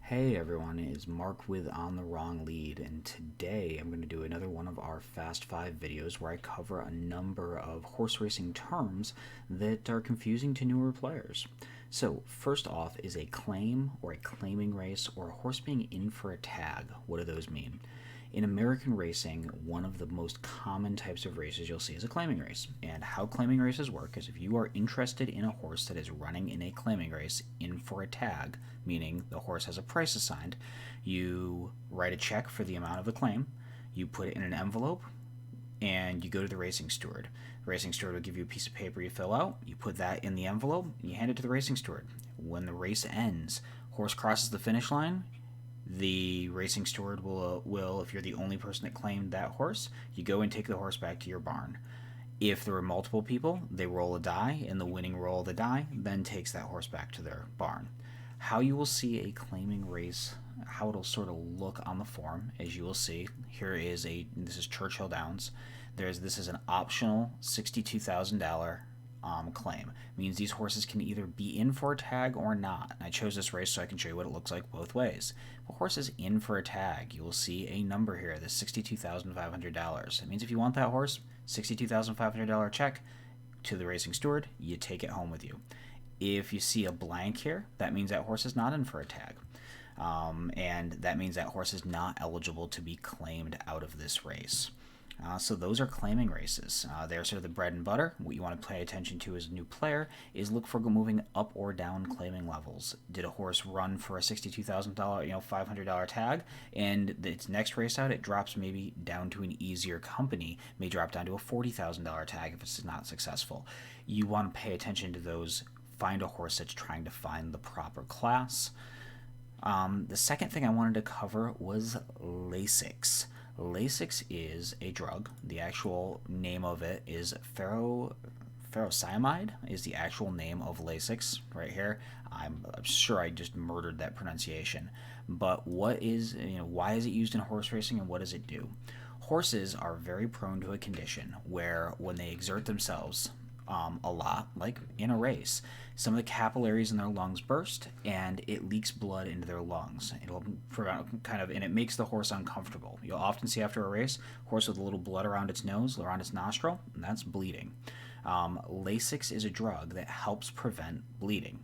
Hey everyone, it's Mark with On the Wrong Lead, and today I'm going to do another one of our Fast 5 videos where I cover a number of horse racing terms that are confusing to newer players. So, first off is a claim or a claiming race or a horse being in for a tag. What do those mean? In American racing, one of the most common types of races you'll see is a claiming race. And how claiming races work is if you are interested in a horse that is running in a claiming race in for a tag, meaning the horse has a price assigned, you write a check for the amount of the claim, you put it in an envelope, and you go to the racing steward. The racing steward will give you a piece of paper you fill out, you put that in the envelope, and you hand it to the racing steward. When the race ends, horse crosses the finish line, the racing steward will, if you're the only person that claimed that horse, you go and take the horse back to your barn. If there are multiple people, they roll a die, and the winning roll of the die then takes that horse back to their barn. How you will see a claiming race, how it'll sort of look on the form, as you will see, this is Churchill Downs. This is an optional $62,000 claim. It means these horses can either be in for a tag or not. And I chose this race so I can show you what it looks like both ways. If a horse is in for a tag, you will see a number here, the $62,500. It means if you want that horse, $62,500 check to the racing steward, you take it home with you. If you see a blank here, that means that horse is not in for a tag. And that means that horse is not eligible to be claimed out of this race. So those are claiming races. They're sort of the bread and butter. What you want to pay attention to as a new player is look for moving up or down claiming levels. Did a horse run for a $62,000, $500 tag, and its next race out it drops maybe down to an easier company, may drop down to a $40,000 tag if it's not successful. You want to pay attention to those. Find a horse that's trying to find the proper class. The second thing I wanted to cover was Lasix. Lasix is a drug. The actual name of it is furosemide is the actual name of Lasix right here. I'm sure I just murdered that pronunciation. But why is it used in horse racing and what does it do? Horses are very prone to a condition where when they exert themselves a lot, like in a race, some of the capillaries in their lungs burst and it leaks blood into their lungs. It'll prevent and it makes the horse uncomfortable. You'll often see after a race, a horse with a little blood around its nose, around its nostril, and that's bleeding. Lasix is a drug that helps prevent bleeding.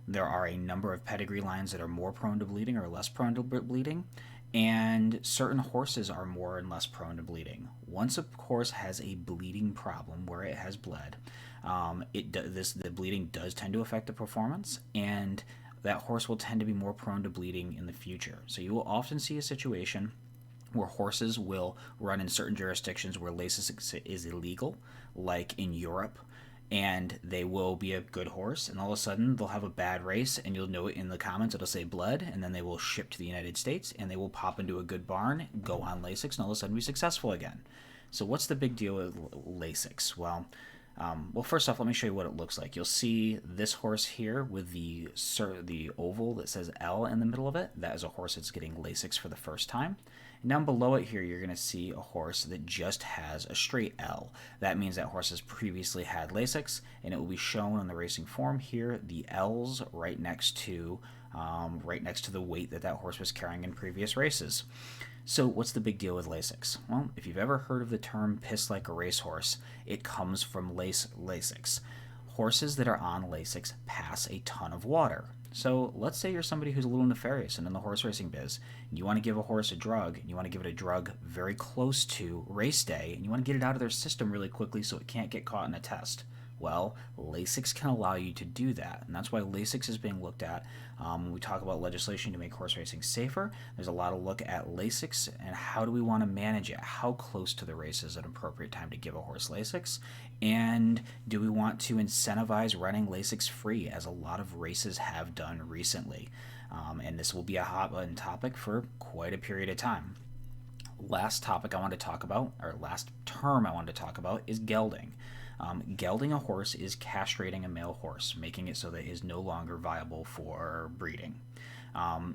There are a number of pedigree lines that are more prone to bleeding or less prone to bleeding, and certain horses are more and less prone to bleeding. Once a horse has a bleeding problem where it has bled, the bleeding does tend to affect the performance, and that horse will tend to be more prone to bleeding in the future. So you will often see a situation where horses will run in certain jurisdictions where Lasix is illegal, like in Europe, and they will be a good horse, and all of a sudden they'll have a bad race, and you'll know it in the comments, it'll say blood, and then they will ship to the United States, and they will pop into a good barn, go on Lasix, and all of a sudden be successful again. So what's the big deal with Lasix? Well, first off, let me show you what it looks like. You'll see this horse here with the oval that says L in the middle of it. That is a horse that's getting Lasix for the first time. And down below it here, you're going to see a horse that just has a straight L. That means that horse has previously had Lasix, and it will be shown on the racing form here, the L's right next to the weight that horse was carrying in previous races. So what's the big deal with Lasix? Well, if you've ever heard of the term piss like a racehorse, it comes from Lasix. Horses that are on Lasix pass a ton of water. So let's say you're somebody who's a little nefarious and in the horse racing biz, and you want to give a horse a drug, and you want to give it a drug very close to race day, and you want to get it out of their system really quickly so it can't get caught in a test. Well, Lasix can allow you to do that, and that's why Lasix is being looked at. When we talk about legislation to make horse racing safer, there's a lot of look at Lasix and how do we want to manage it? How close to the race is an appropriate time to give a horse Lasix? And do we want to incentivize running Lasix free, as a lot of races have done recently? And this will be a hot button topic for quite a period of time. Last term I want to talk about is gelding. Gelding a horse is castrating a male horse, making it so that it is no longer viable for breeding.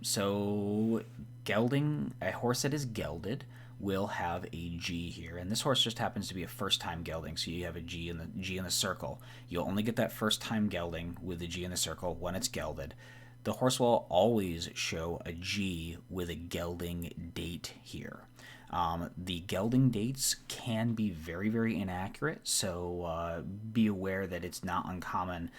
So gelding, a horse that is gelded will have a G here, and this horse just happens to be a first-time gelding, so you have a G in the circle. You'll only get that first-time gelding with the G in the circle when it's gelded. The horse will always show a G with a gelding date here. The gelding dates can be very, very inaccurate, so be aware that it's not uncommon.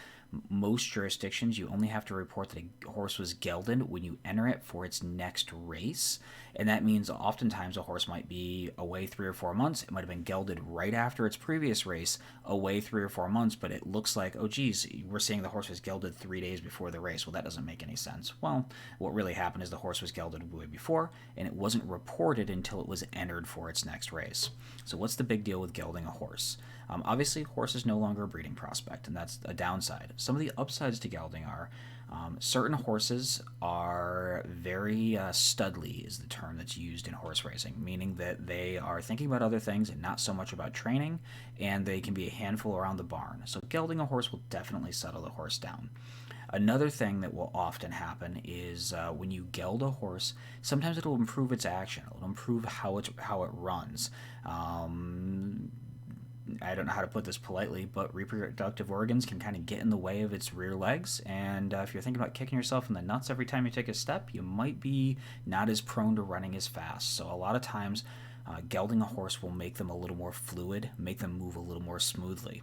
Most jurisdictions, you only have to report that a horse was gelded when you enter it for its next race. And that means oftentimes a horse might be away 3 or 4 months. It might have been gelded right after its previous race, away 3 or 4 months, but it looks like, oh, geez, we're seeing the horse was gelded 3 days before the race. Well, that doesn't make any sense. Well, what really happened is the horse was gelded way before, and it wasn't reported until it was entered for its next race. So, what's the big deal with gelding a horse? Obviously, horse is no longer a breeding prospect, and that's a downside. Some of the upsides to gelding are certain horses are very studly, is the term that's used in horse racing, meaning that they are thinking about other things and not so much about training, and they can be a handful around the barn. So, gelding a horse will definitely settle the horse down. Another thing that will often happen is when you geld a horse, sometimes it'll improve its action. It'll improve how it runs. I don't know how to put this politely, but reproductive organs can kind of get in the way of its rear legs. And if you're thinking about kicking yourself in the nuts every time you take a step, you might be not as prone to running as fast. So a lot of times, gelding a horse will make them a little more fluid, make them move a little more smoothly.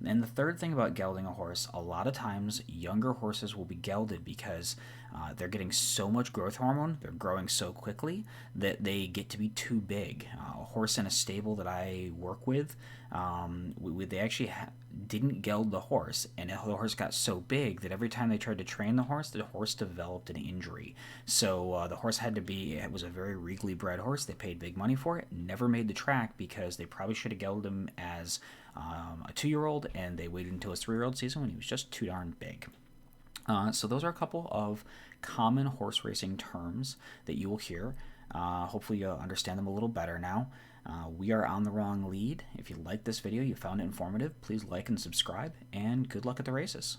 And the third thing about gelding a horse, a lot of times younger horses will be gelded because they're getting so much growth hormone, they're growing so quickly that they get to be too big. A horse in a stable that I work with, they actually didn't geld the horse, and the horse got so big that every time they tried to train the horse developed an injury. So the horse it was a very regally bred horse. They paid big money for it, never made the track because they probably should have gelded him as a 2-year-old, and they waited until his 3-year-old season when he was just too darn big. So those are a couple of common horse racing terms that you will hear. Hopefully you'll understand them a little better now. We are on the wrong lead. If you like this video, you found it informative, please like and subscribe, and good luck at the races.